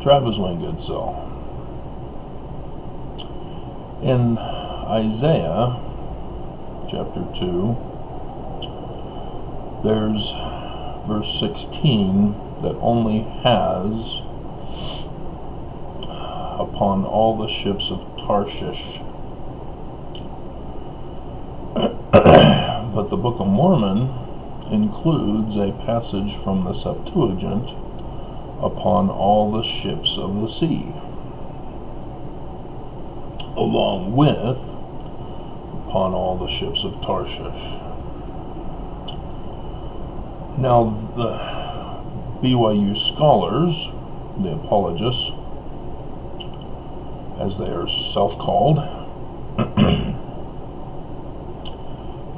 Travis Wingate. So, in Isaiah chapter 2, there's verse 16 that only has upon all the ships of Tarshish. But the Book of Mormon includes a passage from the Septuagint upon all the ships of the sea, along with upon all the ships of Tarshish. Now, the BYU scholars, the apologists, as they are self-called,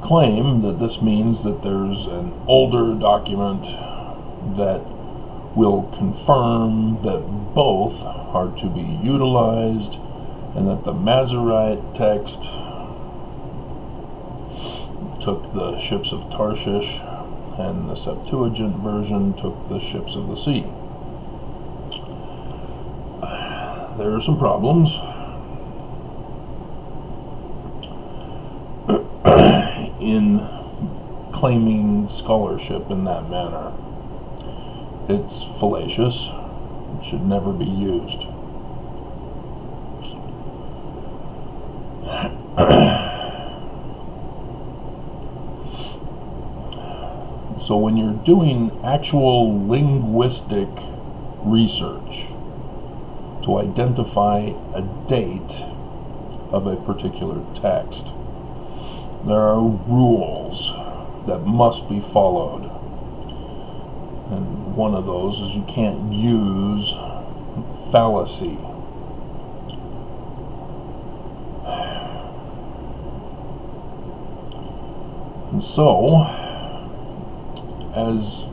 claim that this means that there's an older document that will confirm that both are to be utilized, and that the Masorite text took the ships of Tarshish and the Septuagint version took the ships of the sea. There are some problems. In claiming scholarship in that manner. It's fallacious. It should never be used. So when you're doing actual linguistic research to identify a date of a particular text, there are rules that must be followed. And one of those is you can't use fallacy. And so, as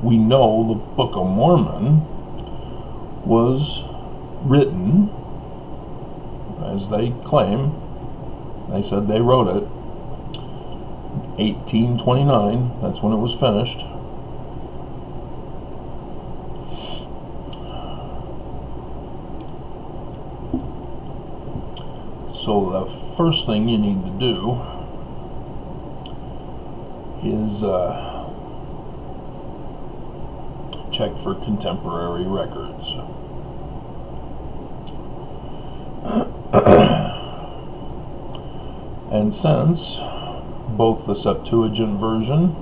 we know, the Book of Mormon was written, as they claim, they said they wrote it, 1829, that's when it was finished. So the first thing you need to do is check for contemporary records. And since both the Septuagint version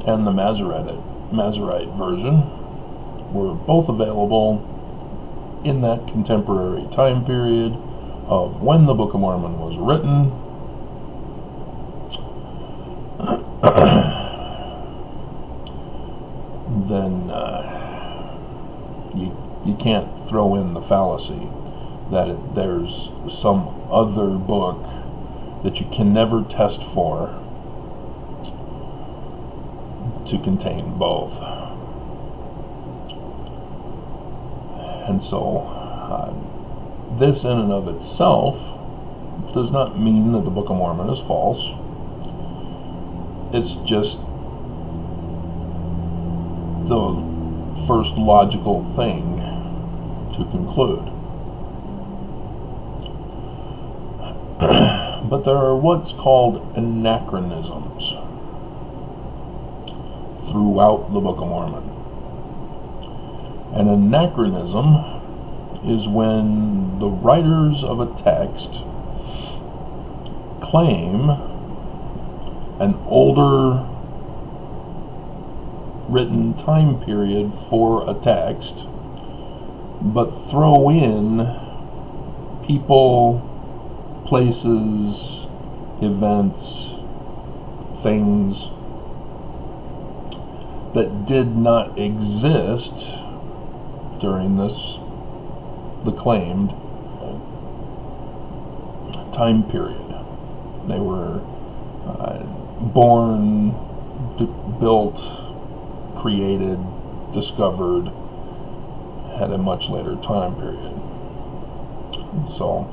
and the Masorite version were both available in that contemporary time period of when the Book of Mormon was written, then you can't throw in the fallacy that there's some other book that you can never test for to contain both. And so this in and of itself does not mean that the Book of Mormon is false. It's just the first logical thing to conclude. But there are what's called anachronisms throughout the Book of Mormon. An anachronism is when the writers of a text claim an older written time period for a text, but throw in people, places, events, things that did not exist during the claimed time period. They were born, built, created, discovered at a much later time period. So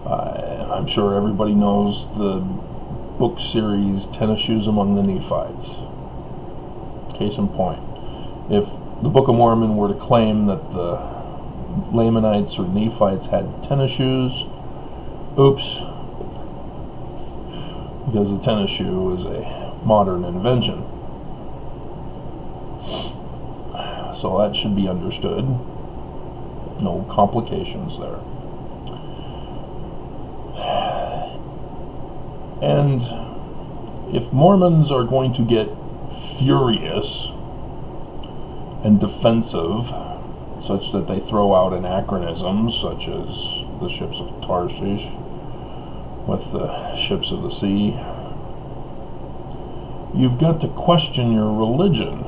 I'm sure everybody knows the book series 10 Issues Among the Nephites. Case in point, if the Book of Mormon were to claim that the Lamanites or Nephites had tennis shoes, oops, because the tennis shoe is a modern invention. So that should be understood. No complications there. And if Mormons are going to get furious and defensive, such that they throw out anachronisms, such as the ships of Tarshish with the ships of the sea, you've got to question your religion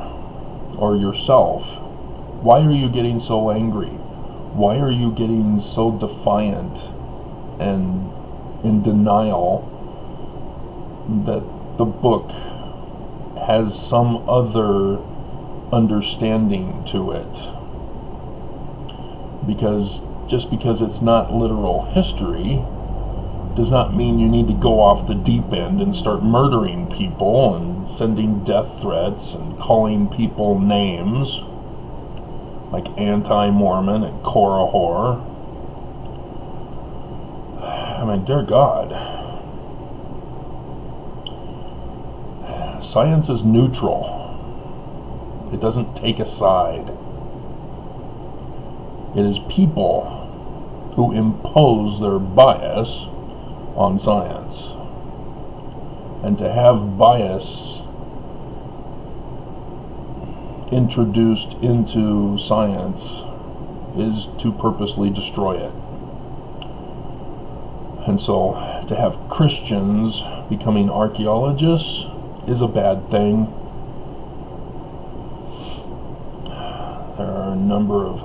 or yourself. Why are you getting so angry? Why are you getting so defiant and in denial that the book has some other understanding to it? Because just because it's not literal history does not mean you need to go off the deep end and start murdering people and sending death threats and calling people names like anti-Mormon and Korahor. I mean, dear God. Science is neutral. It doesn't take a side. It is people who impose their bias on science. And to have bias introduced into science is to purposely destroy it. And so to have Christians becoming archaeologists is a bad thing. There are a number of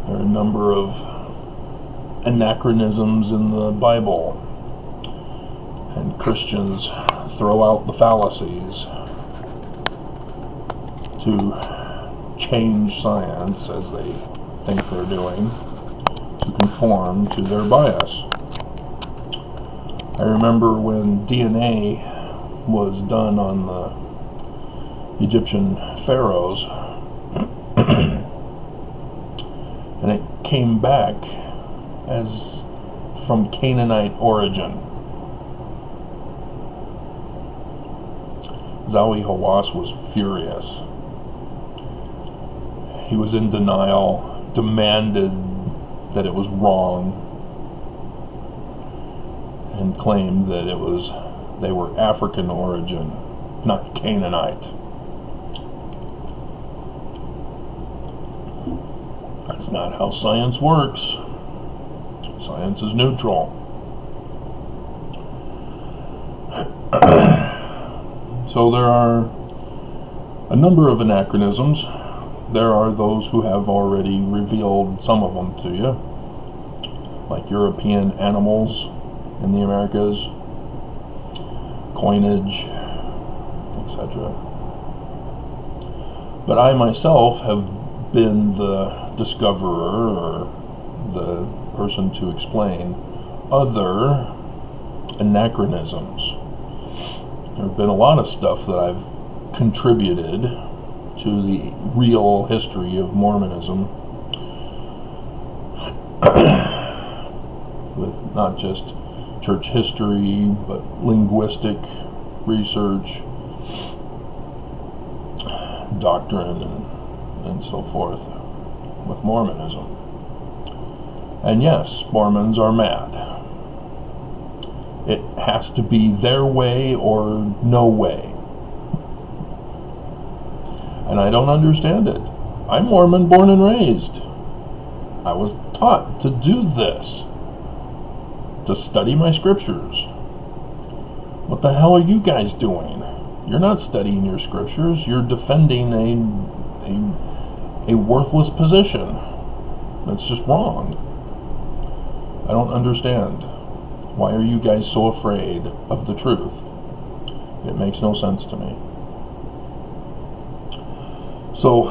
There are a number of anachronisms in the Bible, and Christians throw out the fallacies to change science, as they think they're doing, to conform to their bias. I remember when DNA was done on the Egyptian pharaohs, and it came back as from Canaanite origin. Zawi Hawass was furious. He was in denial, demanded that it was wrong, and claimed that they were African origin, not Canaanite. That's not how science works. Science is neutral. So there are a number of anachronisms. There are those who have already revealed some of them to you, like European animals in the Americas, coinage, etc. But I myself have been the discoverer or the person to explain other anachronisms. There have been a lot of stuff that I've contributed to the real history of Mormonism, with not just church history, but linguistic research, doctrine, and so forth with Mormonism. And yes, Mormons are mad. It has to be their way or no way. And I don't understand it. I'm Mormon born and raised. I was taught to do this, to study my scriptures. What the hell are you guys doing? You're not studying your scriptures. You're defending a worthless position. That's just wrong. I don't understand. Why are you guys so afraid of the truth? It makes no sense to me. So,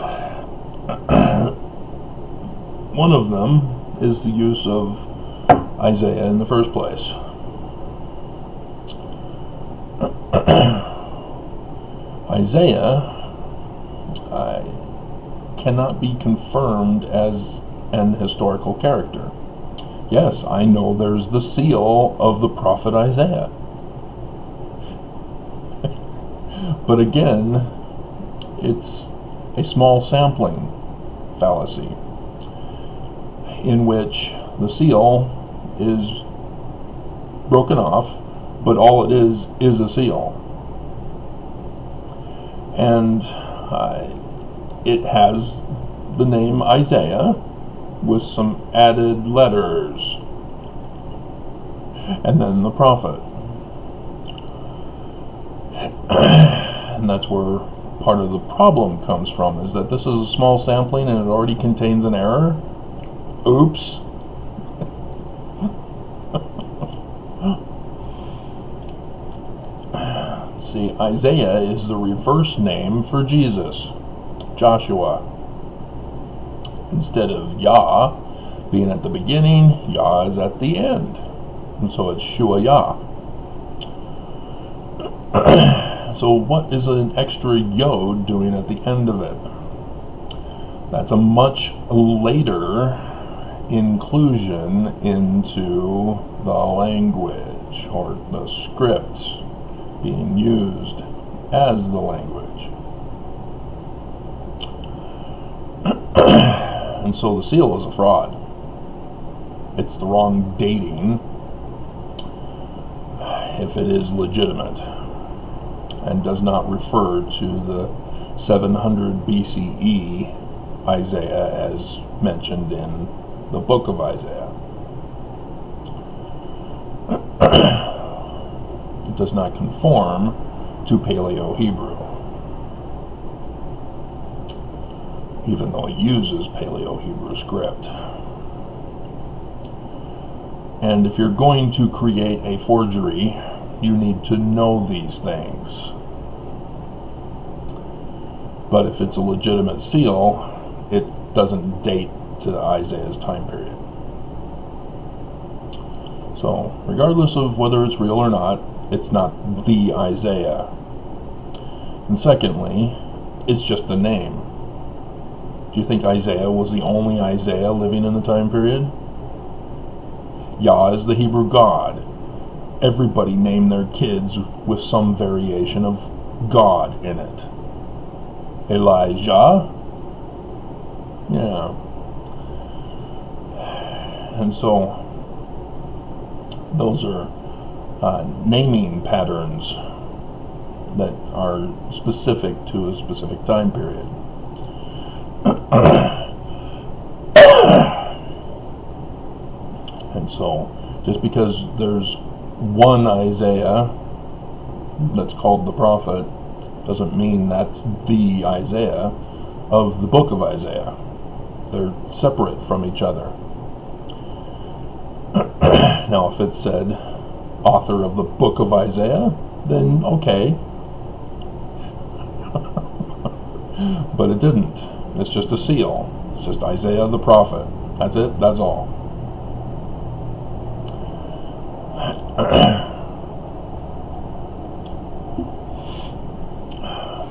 one of them is the use of Isaiah in the first place. Isaiah cannot be confirmed as an historical character. Yes, I know there's the seal of the prophet Isaiah. But again, it's a small sampling fallacy in which the seal is broken off, but all it is a seal. And it has the name Isaiah with some added letters, and then the prophet. And that's where part of the problem comes from, is that this is a small sampling and it already contains an error. Oops. See, Isaiah is the reverse name for Jesus, Joshua. Instead of Yah being at the beginning, Yah is at the end. And so it's Shua Yah. So what is an extra Yod doing at the end of it? That's a much later inclusion into the language, or the script being used as the language. And so the seal is a fraud. It's the wrong dating if it is legitimate, and does not refer to the 700 BCE Isaiah as mentioned in the book of Isaiah. It does not conform to Paleo-Hebrew, even though it uses Paleo-Hebrew script. And if you're going to create a forgery, you need to know these things. But if it's a legitimate seal, it doesn't date to Isaiah's time period. So, regardless of whether it's real or not, it's not the Isaiah. And secondly, it's just the name. Do you think Isaiah was the only Isaiah living in the time period? Yah is the Hebrew God. Everybody named their kids with some variation of God in it. Elijah? Yeah. And so, those are naming patterns that are specific to a specific time period. And so, just because there's one Isaiah that's called the prophet doesn't mean that's the Isaiah of the book of Isaiah. They're separate from each other. Now, if it said author of the book of Isaiah, then okay. But it didn't. It's just a seal. It's just Isaiah the prophet. That's it. That's all.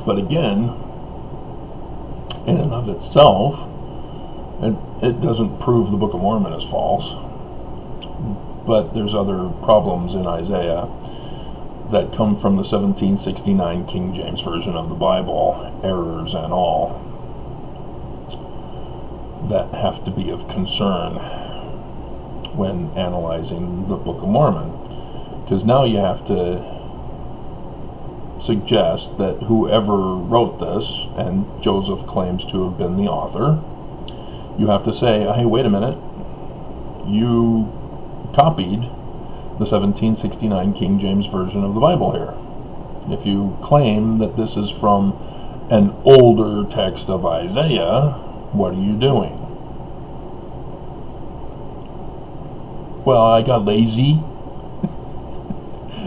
But again, in and of itself, it doesn't prove the Book of Mormon is false. But there's other problems in Isaiah that come from the 1769 King James Version of the Bible, errors and all, that have to be of concern when analyzing the Book of Mormon. Because now you have to suggest that whoever wrote this, and Joseph claims to have been the author, you have to say, hey, wait a minute, you copied the 1769 King James Version of the Bible here. If you claim that this is from an older text of Isaiah, what are you doing? Well, I got lazy,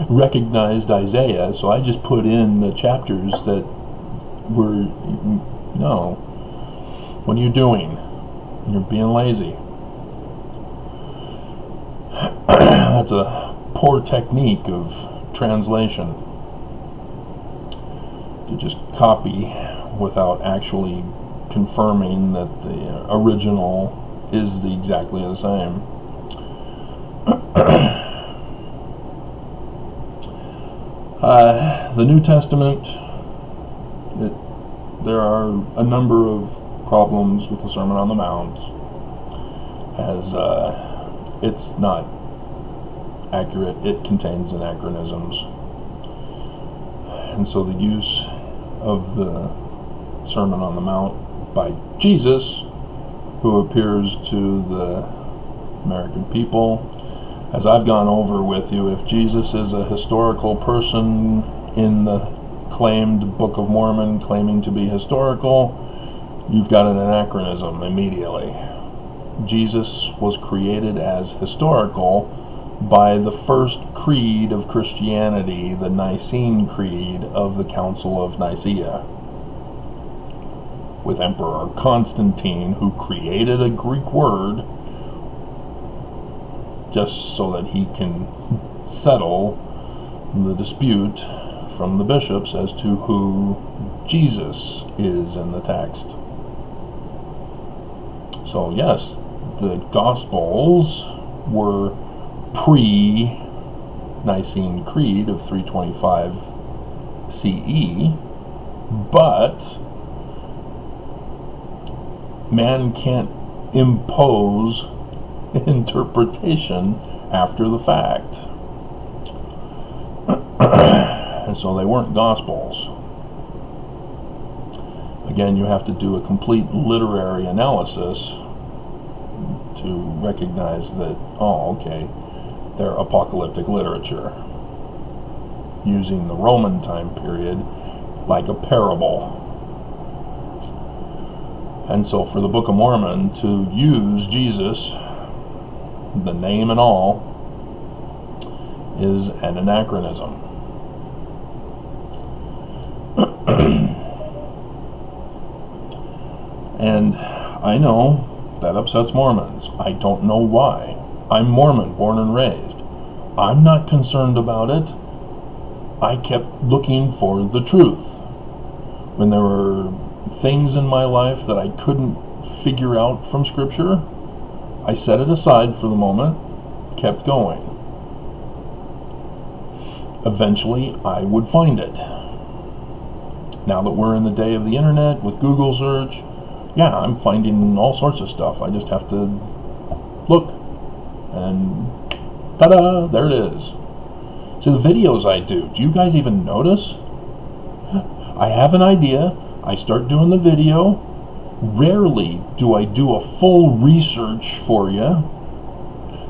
recognized Isaiah, so I just put in the chapters that were... No. What are you doing? You're being lazy. That's a poor technique of translation. to just copy without actually confirming that the original is exactly the same. The New Testament, there are a number of problems with the Sermon on the Mount, as it's not accurate. It contains anachronisms. And so the use of the Sermon on the Mount by Jesus, who appears to the American people, as I've gone over with you, if Jesus is a historical person in the claimed Book of Mormon, claiming to be historical, you've got an anachronism immediately. Jesus was created as historical by the first creed of Christianity, the Nicene Creed of the Council of Nicaea, with Emperor Constantine, who created a Greek word just so that he can settle the dispute from the bishops as to who Jesus is in the text. So yes, the Gospels were pre-Nicene Creed of 325 CE, but man can't impose interpretation after the fact. And so they weren't Gospels. Again, you have to do a complete literary analysis to recognize that, oh, okay, they're apocalyptic literature, using the Roman time period like a parable. And so for the Book of Mormon to use Jesus, the name and all, is an anachronism. And I know that upsets Mormons. I don't know why. I'm Mormon, born and raised. I'm not concerned about it. I kept looking for the truth. When there were things in my life that I couldn't figure out from Scripture, I set it aside for the moment, kept going. Eventually, I would find it. Now that we're in the day of the internet with Google search, yeah, I'm finding all sorts of stuff. I just have to look, and ta-da, there it is. See, the videos I do you guys even notice? I have an idea, I start doing the video. Rarely do I do a full research for you.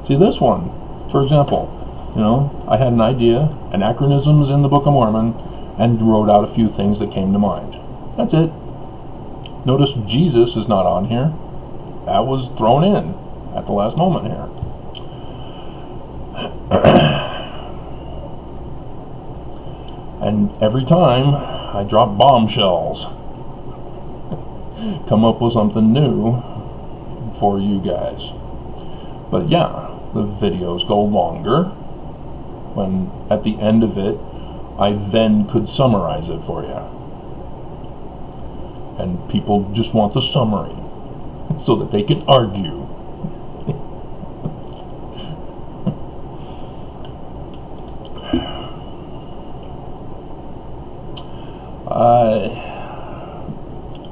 See, this one, for example, I had an idea, anachronisms in the Book of Mormon, and wrote out a few things that came to mind. That's it. Notice Jesus is not on here. That was thrown in at the last moment here. And every time I drop bombshells, come up with something new for you guys. But yeah, the videos go longer. When at the end of it, I then could summarize it for you. And people just want the summary so that they can argue.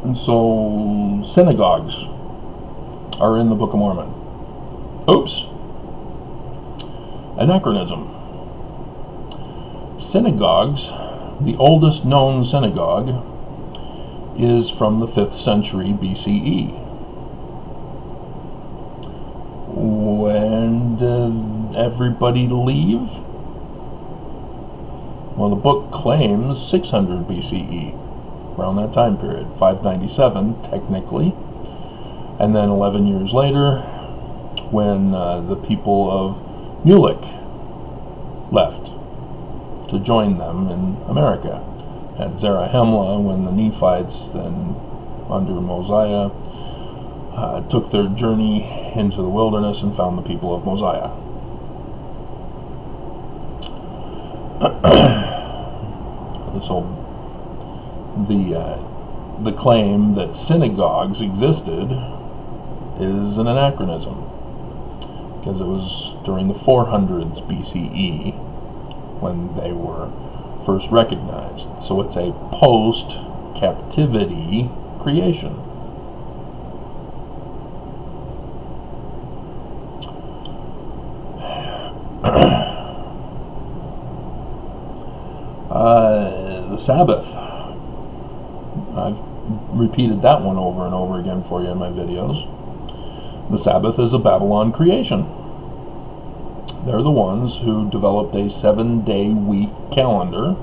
And so synagogues are in the Book of Mormon. Oops. Anachronism. Synagogues, the oldest known synagogue, is from the 5th century BCE. When did everybody leave? Well, the book claims 600 BCE, around that time period, 597 technically, and then 11 years later, when the people of Mulek left to join them in America. At Zarahemla, when the Nephites, then under Mosiah, took their journey into the wilderness and found the people of Mosiah. So the claim that synagogues existed is an anachronism, because it was during the 400s BCE when they were first recognized. So it's a post-captivity creation. The Sabbath. I've repeated that one over and over again for you in my videos. The Sabbath is a Babylon creation. They're the ones who developed a 7-day week calendar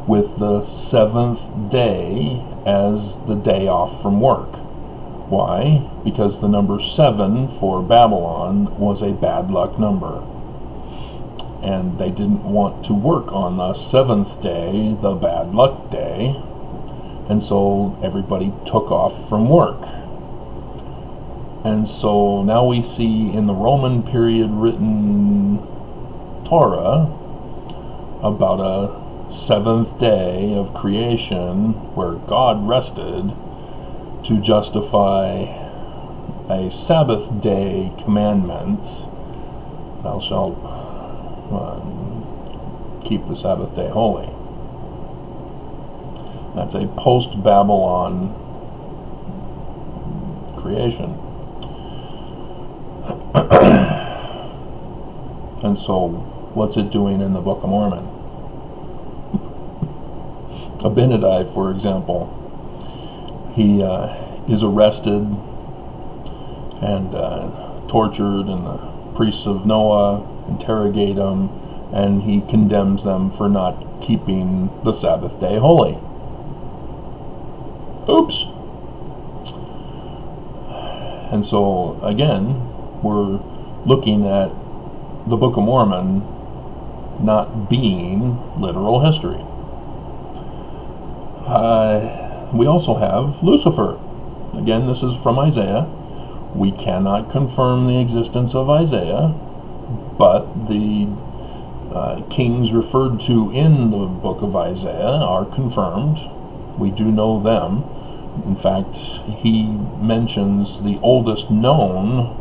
with the 7th day as the day off from work. Why? Because the number 7 for Babylon was a bad luck number. And they didn't want to work on the 7th day, the bad luck day, and so everybody took off from work. And so now we see in the Roman period written Torah about a 7th day of creation where God rested to justify a Sabbath day commandment. Thou shalt keep the Sabbath day holy. That's a post-Babylon creation. And so, what's it doing in the Book of Mormon? Abinadi, for example, he is arrested and tortured, and the priests of Noah interrogate him, and he condemns them for not keeping the Sabbath day holy. Oops. And so, again, we're looking at the Book of Mormon not being literal history. We also have Lucifer. Again, this is from Isaiah. We cannot confirm the existence of Isaiah, but the kings referred to in the book of Isaiah are confirmed. We do know them. In fact, he mentions the oldest known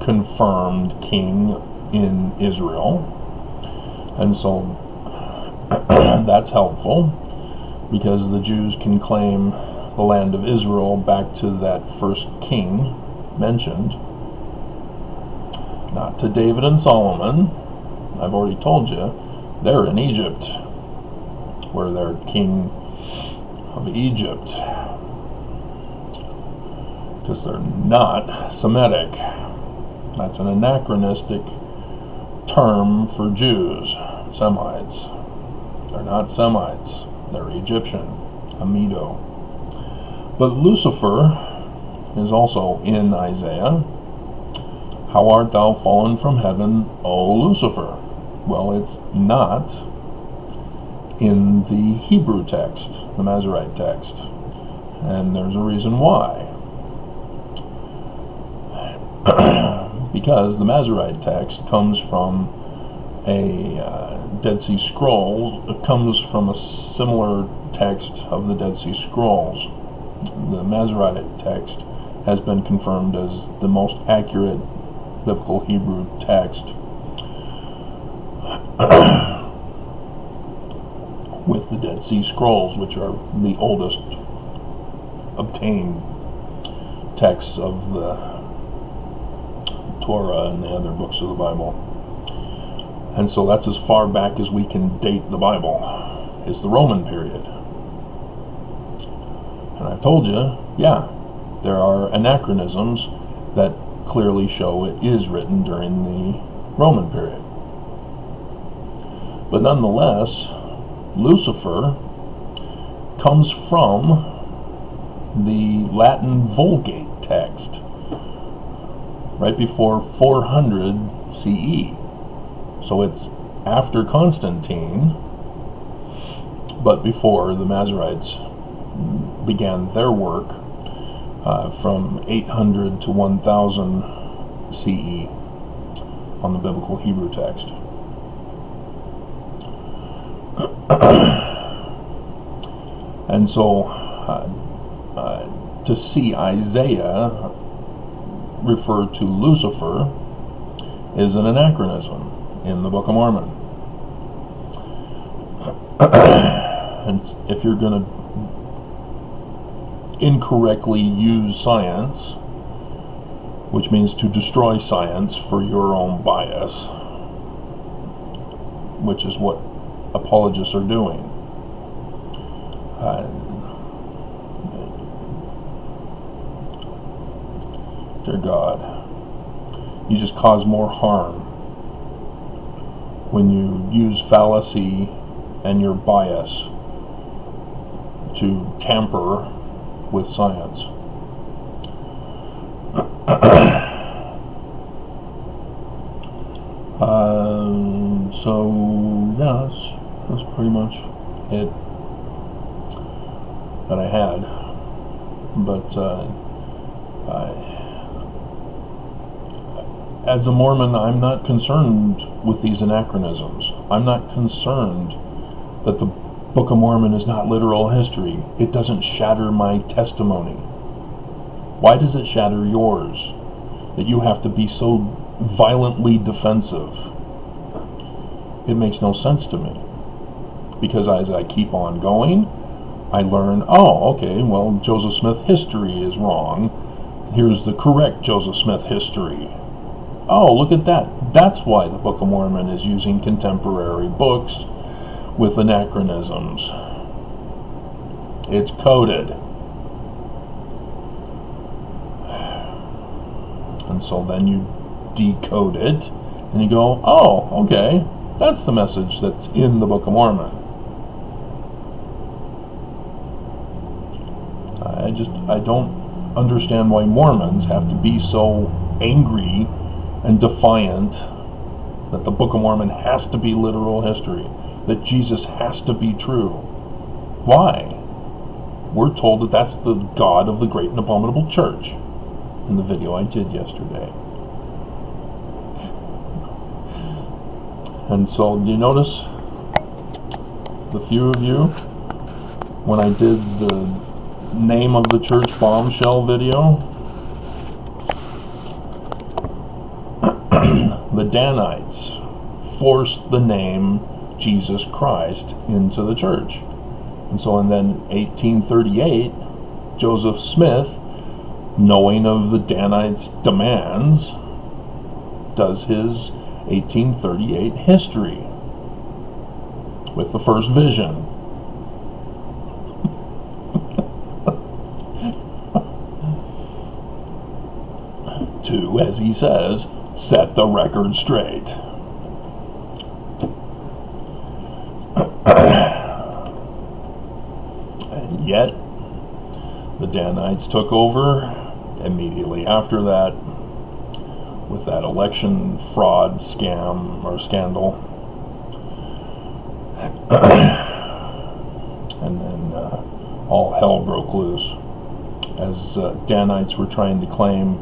confirmed king in Israel. And so that's helpful, because the Jews can claim the land of Israel back to that first king mentioned. Not to David and Solomon. I've already told you, they're in Egypt, where they're king of Egypt, because they're not Semitic. That's an anachronistic term for Jews, Semites. They're not Semites, they're Egyptian, Amido. But Lucifer is also in Isaiah. How art thou fallen from heaven, O Lucifer? Well, it's not in the Hebrew text, the Masorite text. And there's a reason why. Because the Masorite text comes from a Dead Sea Scrolls. It comes from a similar text of the Dead Sea Scrolls. The Masorite text has been confirmed as the most accurate biblical Hebrew text with the Dead Sea Scrolls, which are the oldest obtained texts of the Torah and the other books of the Bible. And so that's as far back as we can date the Bible, is the Roman period. And I've told you, yeah, there are anachronisms that clearly show it is written during the Roman period. But nonetheless, Lucifer comes from the Latin Vulgate text, right before 400 CE. So it's after Constantine, but before the Masorites began their work from 800 to 1000 CE on the biblical Hebrew text. And so to see Isaiah refer to Lucifer is an anachronism in the Book of Mormon. And if you're going to incorrectly use science, which means to destroy science for your own bias, which is what apologists are doing, dear God, you just cause more harm when you use fallacy and your bias to tamper with science. So yeah, that's pretty much it that I had. But as a Mormon, I'm not concerned with these anachronisms. I'm not concerned that the Book of Mormon is not literal history. It doesn't shatter my testimony. Why does it shatter yours? That you have to be so violently defensive. It makes no sense to me. Because as I keep on going, I learn, oh, okay, well, Joseph Smith history is wrong. Here's the correct Joseph Smith history. Oh, look at that. That's why the Book of Mormon is using contemporary books with anachronisms. It's coded. And so then you decode it and you go, oh, okay, that's the message that's in the Book of Mormon. I don't understand why Mormons have to be so angry and defiant that the Book of Mormon has to be literal history, that Jesus has to be true. Why? We're told that that's the God of the great and abominable church in the video I did yesterday. And so you notice, the few of you, when I did the name of the church bombshell video, the Danites forced the name Jesus Christ into the church. And so in then 1838, Joseph Smith, knowing of the Danites' demands, does his 1838 history with the first vision. To, as he says, set the record straight. And yet, the Danites took over immediately after that with that election fraud scam or scandal. And then all hell broke loose as Danites were trying to claim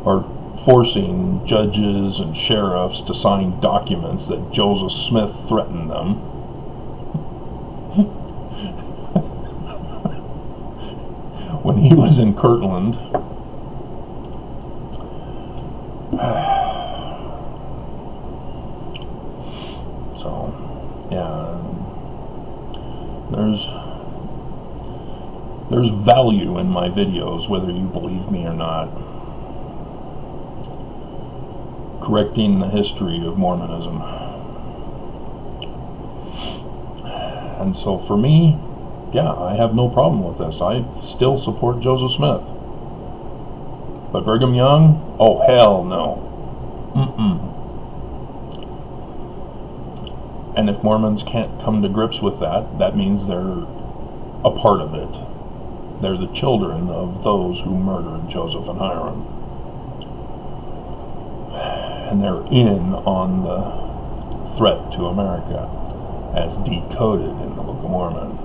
or forcing judges and sheriffs to sign documents that Joseph Smith threatened them. When he was in Kirtland. So, yeah, there's value in my videos, whether you believe me or not. Correcting the history of Mormonism. And so for me, yeah, I have no problem with this. I still support Joseph Smith. But Brigham Young? Oh, hell no. And if Mormons can't come to grips with that, that means they're a part of it. They're the children of those who murdered Joseph and Hiram. And they're in on the threat to America as decoded in the Book of Mormon.